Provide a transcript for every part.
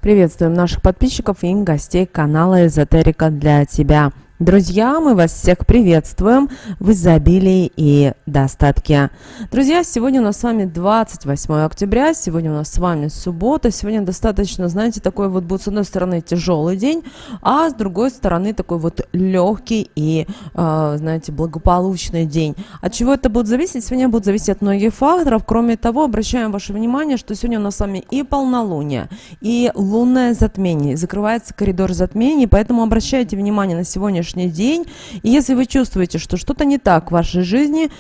Приветствуем наших подписчиков и гостей канала Эзотерика для тебя. Друзья, мы вас всех приветствуем в изобилии и достатке. Друзья, сегодня у нас с вами 28 октября, сегодня у нас с вами суббота. Сегодня достаточно, знаете, такой вот будет с одной стороны тяжелый день, а с другой стороны такой вот легкий и, знаете, благополучный день. От чего это будет зависеть? Сегодня будет зависеть от многих факторов. Кроме того, обращаем ваше внимание, что сегодня у нас с вами и полнолуние, и лунное затмение. Закрывается коридор затмений, поэтому обращайте внимание на сегодняшний день. И если вы чувствуете, что что-то не так в вашей жизни,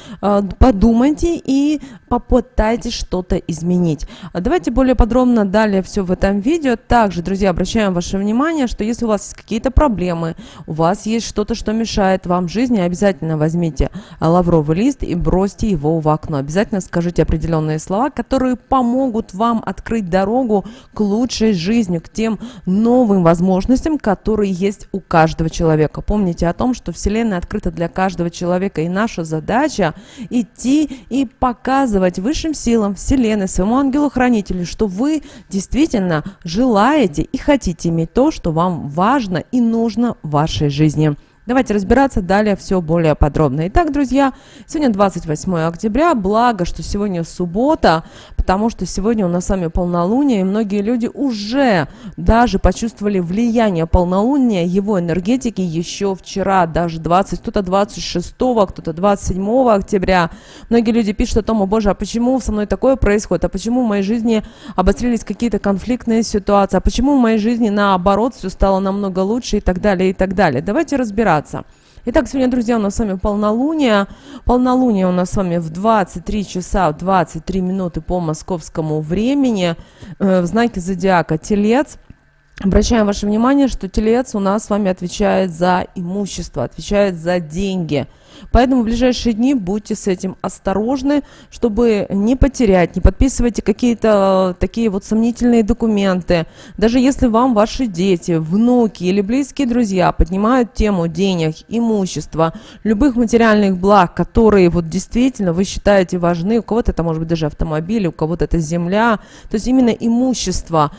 подумайте и попытайтесь что-то изменить. Давайте более подробно далее все в этом видео. Также, друзья, обращаем ваше внимание, что если у вас есть какие-то проблемы, у вас есть что-то, что мешает вам в жизни, обязательно возьмите лавровый лист и бросьте его в окно. Обязательно скажите определенные слова, которые помогут вам открыть дорогу к лучшей жизни, к тем новым возможностям, которые есть у каждого человека. Помните о том, что Вселенная открыта для каждого человека, и наша задача идти и показывать высшим силам Вселенной, своему ангелу-хранителю, что вы действительно желаете и хотите иметь то, что вам важно и нужно в вашей жизни. Давайте разбираться далее все более подробно. Итак, друзья, сегодня 28 октября, благо, что сегодня суббота, потому что сегодня у нас с вами полнолуние, и многие люди уже даже почувствовали влияние полнолуния, его энергетики еще вчера, даже кто-то 26, кто-то 27 октября. Многие люди пишут о том: о боже, а почему со мной такое происходит, а почему в моей жизни обострились какие-то конфликтные ситуации, а почему в моей жизни наоборот все стало намного лучше и так далее, и так далее. Давайте разбираться. Итак, сегодня, друзья, у нас с вами полнолуние. Полнолуние у нас с вами в 23 часа 23 минуты по московскому времени в знаке зодиака Телец. Обращаем ваше внимание, что Телец у нас с вами отвечает за имущество, отвечает за деньги. Поэтому в ближайшие дни будьте с этим осторожны, чтобы не потерять, не подписывайте какие-то такие вот сомнительные документы. Даже если вам ваши дети, внуки или близкие друзья поднимают тему денег, имущества, любых материальных благ, которые вот действительно вы считаете важны, у кого-то это может быть даже автомобиль, у кого-то это земля, то есть именно имущество,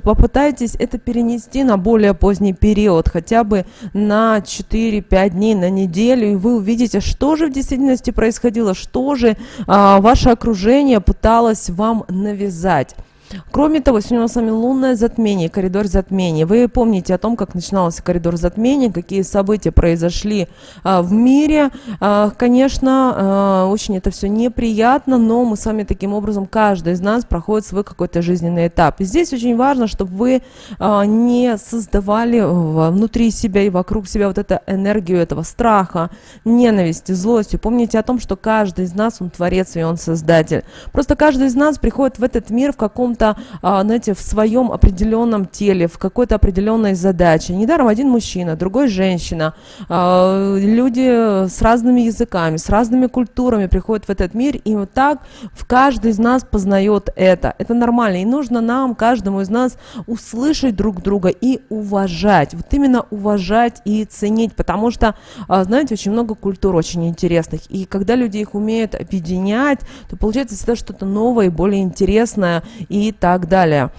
попытайтесь это перенести на более поздний период, хотя бы на 4-5 дней, на неделю, и вы увидите, что же в действительности происходило, что же ваше окружение пыталось вам навязать. Кроме того, сегодня у нас с вами лунное затмение, коридор затмений. Вы помните о том, как начинался коридор затмений, какие события произошли в мире. Конечно, очень это все неприятно, но мы с вами таким образом, каждый из нас проходит свой какой-то жизненный этап. И здесь очень важно, чтобы вы не создавали внутри себя и вокруг себя вот эту энергию этого страха, ненависти, злости. Помните о том, что каждый из нас, он творец и он создатель. Просто каждый из нас приходит в этот мир в каком-то, знаете, в своем определенном теле, в какой-то определенной задаче. Недаром один мужчина, другой женщина, люди с разными языками, с разными культурами приходят в этот мир, и вот так каждый из нас познает это. Это нормально, и нужно нам, каждому из нас, услышать друг друга и уважать. Вот именно уважать и ценить, потому что, знаете, очень много культур очень интересных, и когда люди их умеют объединять, то получается всегда что-то новое, более интересное и так далее.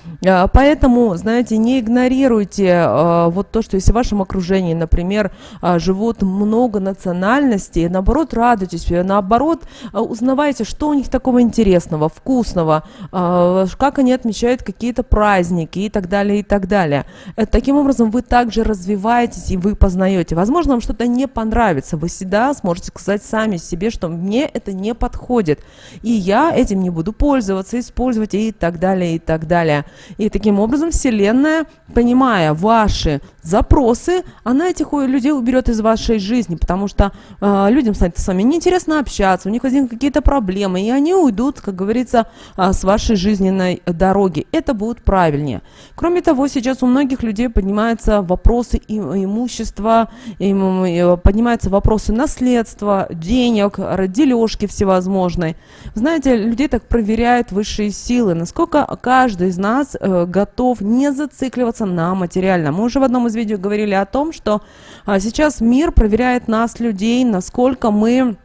Поэтому, знаете, не игнорируйте вот то, что если в вашем окружении, например, живут много национальностей, наоборот, радуйтесь, наоборот, узнавайте, что у них такого интересного, вкусного, как они отмечают какие-то праздники и так далее, и так далее. Таким образом, вы также развиваетесь и вы познаете. Возможно, вам что-то не понравится, вы всегда сможете сказать сами себе, что мне это не подходит, и я этим не буду пользоваться, использовать и так далее, и так далее. И таким образом Вселенная, понимая ваши запросы, она этих людей уберет из вашей жизни, потому что людям станет с вами неинтересно общаться, у них возникнут какие-то проблемы, и они уйдут, как говорится, с вашей жизненной дороги. Это будет правильнее. Кроме того, сейчас у многих людей поднимаются вопросы имущества, поднимаются вопросы наследства, денег, дележки всевозможной. Знаете, людей так проверяют высшие силы, насколько каждый из нас готов не зацикливаться на материальном. Мы уже в одном из видео говорили о том, что сейчас мир проверяет нас, людей, насколько мы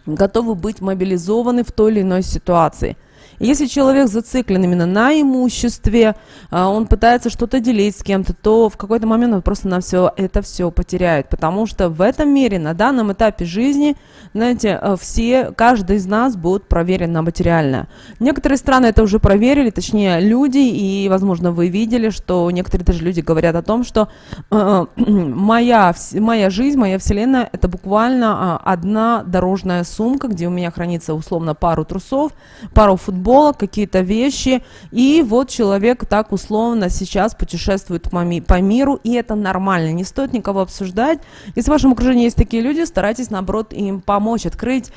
готовы быть мобилизованы в той или иной ситуации. И если человек зациклен именно на имуществе, он пытается что-то делить с кем-то, то в какой-то момент он просто на все потеряет, потому что в этом мире на данном этапе жизни, знаете, каждый из нас будет проверен на материальное. Некоторые страны это уже проверили, точнее люди, и, возможно, вы видели, что некоторые даже люди говорят о том, что моя жизнь, моя вселенная, это буквально одна дорожная сумка, где у меня хранится условно пару трусов, пару футболок, какие-то вещи, и вот человек так условно сейчас путешествует по миру, и это нормально, не стоит никого обсуждать. Если в вашем окружении есть такие люди, старайтесь, наоборот, им помочь, открыть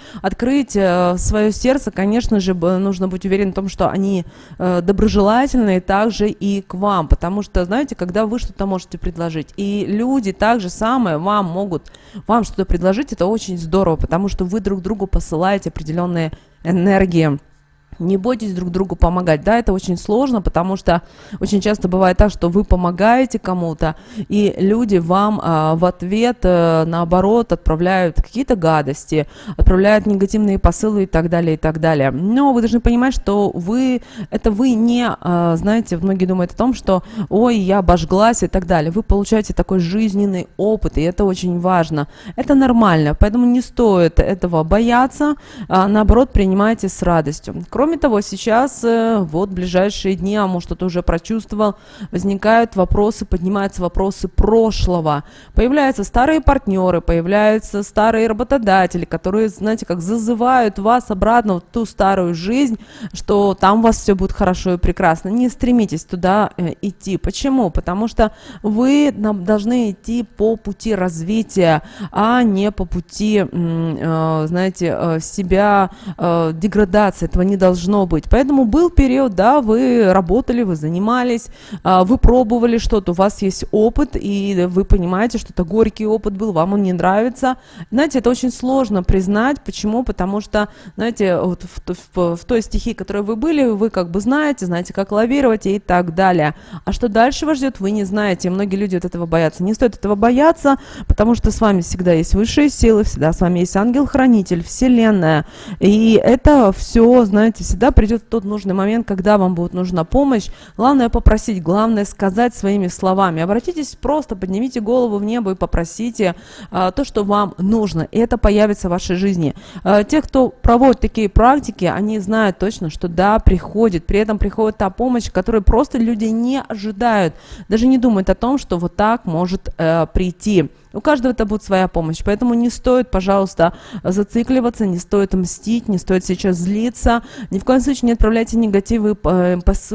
свое сердце. Конечно же, нужно быть уверенным в том, что они доброжелательные также и к вам, потому что, знаете, когда вы что-то можете предложить, и люди так же самое могут вам что-то предложить, это очень здорово, потому что вы друг другу посылаете определенные энергии. Не бойтесь друг другу помогать. Да, это очень сложно, потому что очень часто бывает так, что вы помогаете кому-то, и люди вам в ответ, наоборот, отправляют какие-то гадости, отправляют негативные посылы и так далее, и так далее. Но вы должны понимать, что вы не, знаете, многие думают о том, что ой, я обожглась и так далее. Вы получаете такой жизненный опыт, и это очень важно. Это нормально, поэтому не стоит этого бояться, наоборот, принимайте с радостью. Кроме того, сейчас, вот, в ближайшие дни, а может, кто-то уже прочувствовал, возникают вопросы, поднимаются вопросы прошлого. Появляются старые партнеры, появляются старые работодатели, которые, знаете, как зазывают вас обратно в ту старую жизнь, что там у вас все будет хорошо и прекрасно. Не стремитесь туда идти. Почему? Потому что вы должны идти по пути развития, а не по пути, знаете, себя деградации. Этого не должно быть. Поэтому был период, да, вы работали, вы занимались, вы пробовали что-то, у вас есть опыт, и вы понимаете, что это горький опыт был, вам он не нравится. Знаете, это очень сложно признать. Почему? Потому что, знаете, вот в той стихии, в которой вы были, вы как бы знаете, как лавировать и так далее. А что дальше вас ждет, вы не знаете. И многие люди от этого боятся. Не стоит этого бояться, потому что с вами всегда есть высшие силы, всегда с вами есть ангел-хранитель, вселенная. И это все, знаете, всегда придет тот нужный момент, когда вам будет нужна помощь. Главное попросить, главное сказать своими словами. Обратитесь просто, поднимите голову в небо и попросите то, что вам нужно. И это появится в вашей жизни. Те, кто проводит такие практики, они знают точно, что да, приходит. При этом приходит та помощь, которую просто люди не ожидают. Даже не думают о том, что вот так может прийти. У каждого это будет своя помощь, поэтому не стоит, пожалуйста, зацикливаться, не стоит мстить, не стоит сейчас злиться, ни в коем случае не отправляйте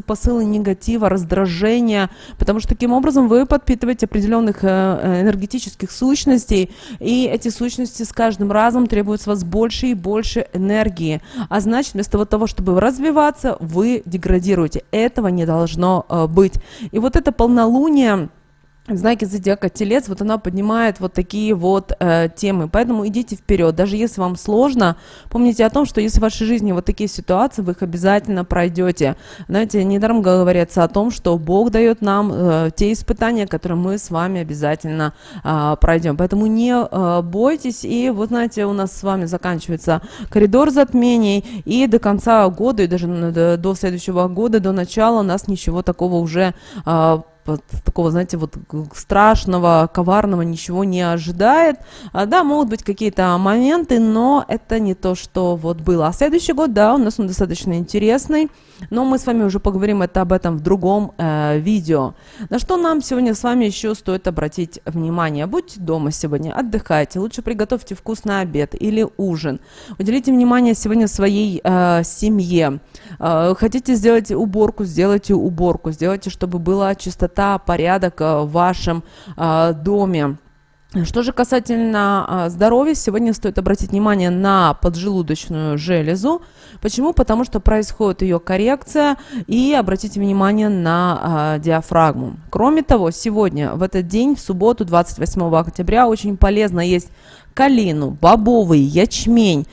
посылы негатива, раздражения, потому что таким образом вы подпитываете определенных энергетических сущностей, и эти сущности с каждым разом требуют с вас больше и больше энергии, а значит, вместо того, чтобы развиваться, вы деградируете. Этого не должно быть. И вот это полнолуние, знаки зодиака Телец, вот она поднимает вот такие вот темы, поэтому идите вперед, даже если вам сложно, помните о том, что если в вашей жизни вот такие ситуации, вы их обязательно пройдете. Знаете, недаром говорится о том, что Бог дает нам те испытания, которые мы с вами обязательно пройдем, поэтому не бойтесь, и вот знаете, у нас с вами заканчивается коридор затмений, и до конца года, и даже до следующего года, до начала у нас ничего такого уже такого, знаете, вот страшного, коварного ничего не ожидает. Да, могут быть какие-то моменты, но это не то, что вот было. А следующий год, да, у нас он достаточно интересный, но мы с вами уже поговорим об этом в другом видео. На что нам сегодня с вами еще стоит обратить внимание? Будьте дома сегодня, отдыхайте, лучше приготовьте вкусный обед или ужин. Уделите внимание сегодня своей семье. Хотите сделать уборку, сделайте уборку, сделайте, чтобы была чистота, порядок в вашем доме. Что же касательно здоровья, сегодня стоит обратить внимание на поджелудочную железу. Почему? Потому что происходит ее коррекция, и обратите внимание на диафрагму. Кроме того, сегодня, в этот день, в субботу, 28 октября, очень полезно есть калину, бобовый, ячмень.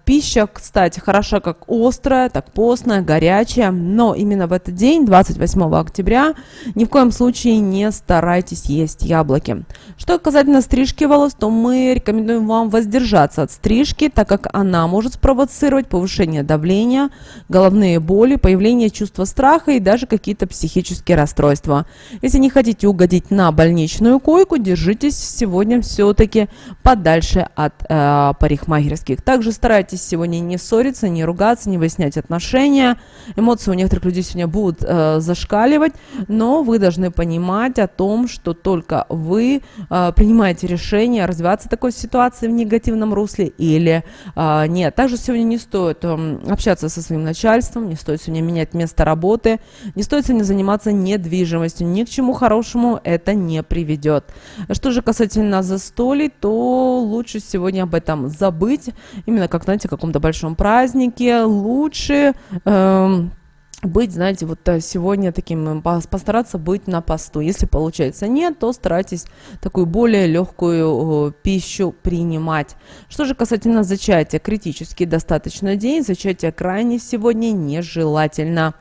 Пища, кстати, хороша как острая, так постная, горячая, но именно в этот день, 28 октября, ни в коем случае не старайтесь есть яблоки. Что касательно стрижки волос, то мы рекомендуем вам воздержаться от стрижки, так как она может спровоцировать повышение давления, головные боли, появление чувства страха и даже какие-то психические расстройства. Если не хотите угодить на больничную койку, держитесь сегодня все-таки подальше от парикмахерских. Также старайтесь сегодня не ссориться, не ругаться, не выяснять отношения. Эмоции у некоторых людей сегодня будут зашкаливать, но вы должны понимать о том, что только вы принимаете решение развиваться в такой ситуации в негативном русле или нет. Также сегодня не стоит общаться со своим начальством, не стоит сегодня менять место работы, не стоит сегодня заниматься недвижимостью. Ни к чему хорошему это не приведет. Что же касательно застолий, то лучше сегодня об этом забыть. Именно как, знаете, в каком-то большом празднике лучше быть, знаете, вот сегодня таким, постараться быть на посту. Если получается нет, то старайтесь такую более легкую пищу принимать. Что же касательно зачатия, критический достаточно день, зачатие крайне сегодня нежелательно.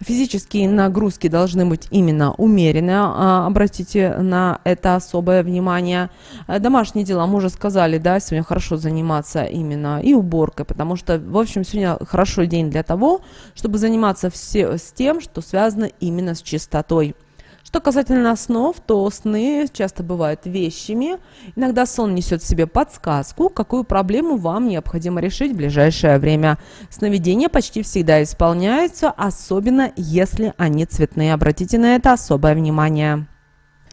Физические нагрузки должны быть именно умеренные, обратите на это особое внимание. Домашние дела, мы уже сказали, да, сегодня хорошо заниматься именно и уборкой, потому что, в общем, сегодня хороший день для того, чтобы заниматься с тем, что связано именно с чистотой. Что касательно снов, то сны часто бывают вещими. Иногда сон несет в себе подсказку, какую проблему вам необходимо решить в ближайшее время. Сновидения почти всегда исполняются, особенно если они цветные. Обратите на это особое внимание.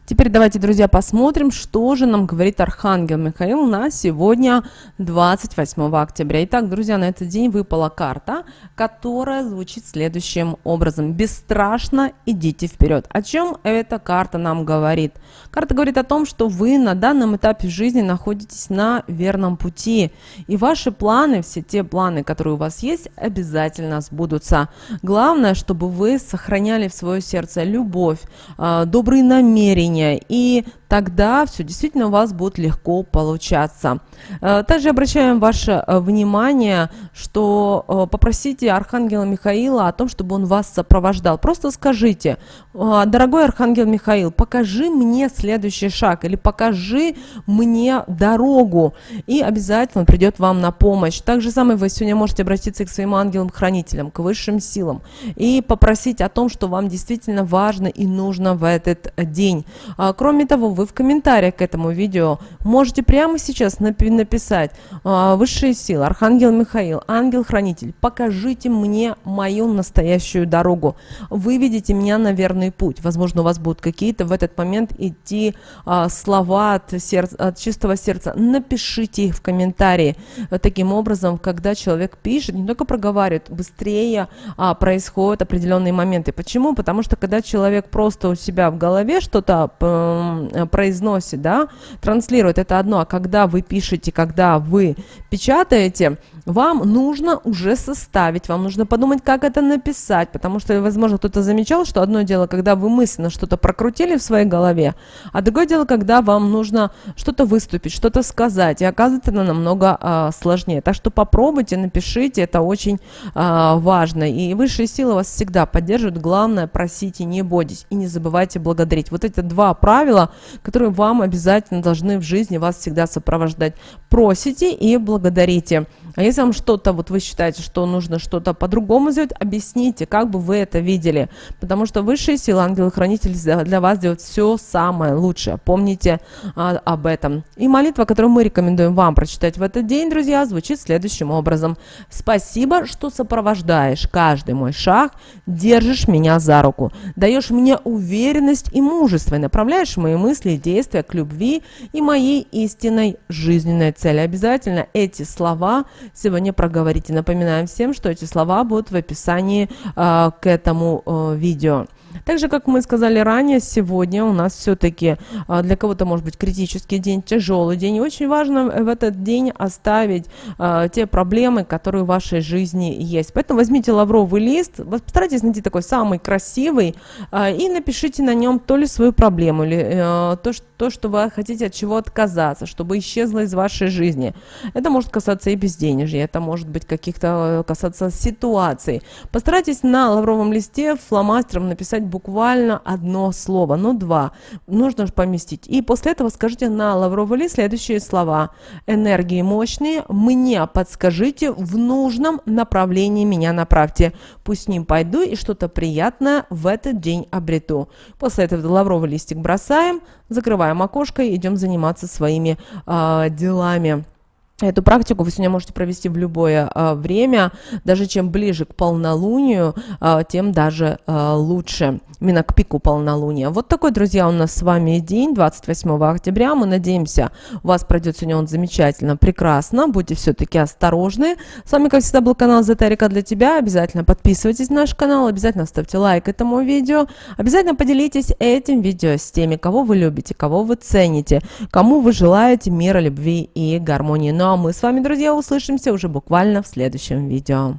Теперь давайте, друзья, посмотрим, что же нам говорит Архангел Михаил на сегодня, 28 октября. Итак, друзья, на этот день выпала карта, которая звучит следующим образом. Бесстрашно идите вперед. О чем эта карта нам говорит? Карта говорит о том, что вы на данном этапе жизни находитесь на верном пути. И ваши планы, все те планы, которые у вас есть, обязательно сбудутся. Главное, чтобы вы сохраняли в свое сердце любовь, добрые намерения, и тогда все действительно у вас будет легко получаться. Также обращаем ваше внимание, что попросите Архангела Михаила о том, чтобы он вас сопровождал. Просто скажите: дорогой Архангел Михаил, покажи мне следующий шаг или покажи мне дорогу, и обязательно он придет вам на помощь. Так же самое вы сегодня можете обратиться к своим ангелам-хранителям, к высшим силам и попросить о том, что вам действительно важно и нужно в этот день. Кроме того, вы в комментариях к этому видео можете прямо сейчас написать: высшие силы, Архангел Михаил, ангел-хранитель, покажите мне мою настоящую дорогу, выведите меня на верный путь. Возможно, у вас будут какие-то в этот момент идти слова от чистого сердца. Напишите их в комментарии. Таким образом, когда человек пишет, не только проговаривает, быстрее происходят определенные моменты. Почему? Потому что когда человек просто у себя в голове что-то произносит, да, транслирует, это одно, а когда вы пишете, когда вы печатаете, вам нужно уже составить, вам нужно подумать, как это написать, потому что, возможно, кто-то замечал, что одно дело, когда вы мысленно что-то прокрутили в своей голове, а другое дело, когда вам нужно что-то выступить, что-то сказать, и оказывается, это намного сложнее. Так что попробуйте, напишите, это очень важно, и высшие силы вас всегда поддерживают. Главное, просите, не бойтесь и не забывайте благодарить. Вот эти два правила, которые вам обязательно должны в жизни вас всегда сопровождать. Просите и благодарите. А если вам что-то, вот вы считаете, что нужно что-то по-другому сделать, объясните, как бы вы это видели. Потому что высшие силы, ангелы-хранители для вас делают все самое лучшее. Помните об этом. И молитва, которую мы рекомендуем вам прочитать в этот день, друзья, звучит следующим образом. Спасибо, что сопровождаешь каждый мой шаг, держишь меня за руку, даешь мне уверенность и мужество, и направляешь мои мысли и действия к любви и моей истинной жизненной цели. Обязательно эти слова сегодня проговорите. Напоминаем всем, что эти слова будут в описании к этому видео. Также, как мы сказали ранее, сегодня у нас все-таки для кого-то может быть критический день, тяжелый день. И очень важно в этот день оставить те проблемы, которые в вашей жизни есть. Поэтому возьмите лавровый лист, постарайтесь найти такой самый красивый и напишите на нем то ли свою проблему, или то, что вы хотите от чего отказаться, чтобы исчезло из вашей жизни. Это может касаться и безденежья, это может быть касаться ситуаций. Постарайтесь на лавровом листе фломастером написать буквально одно слово, ну 2, нужно поместить. И после этого скажите на лавровый лист следующие слова: энергии мощные, мне подскажите, в нужном направлении меня направьте, пусть с ним пойду и что-то приятное в этот день обрету. После этого лавровый листик бросаем, закрываем окошко и идем заниматься своими делами. Эту практику вы сегодня можете провести в любое время, даже чем ближе к полнолунию, тем даже лучше, именно к пику полнолуния. Вот такой, друзья, у нас с вами день, 28 октября. Мы надеемся, у вас пройдет сегодня он замечательно, прекрасно. Будьте все-таки осторожны. С вами, как всегда, был канал Эзотерика для тебя. Обязательно подписывайтесь на наш канал, обязательно ставьте лайк этому видео. Обязательно поделитесь этим видео с теми, кого вы любите, кого вы цените, кому вы желаете мира, любви и гармонии. Ну а мы с вами, друзья, услышимся уже буквально в следующем видео.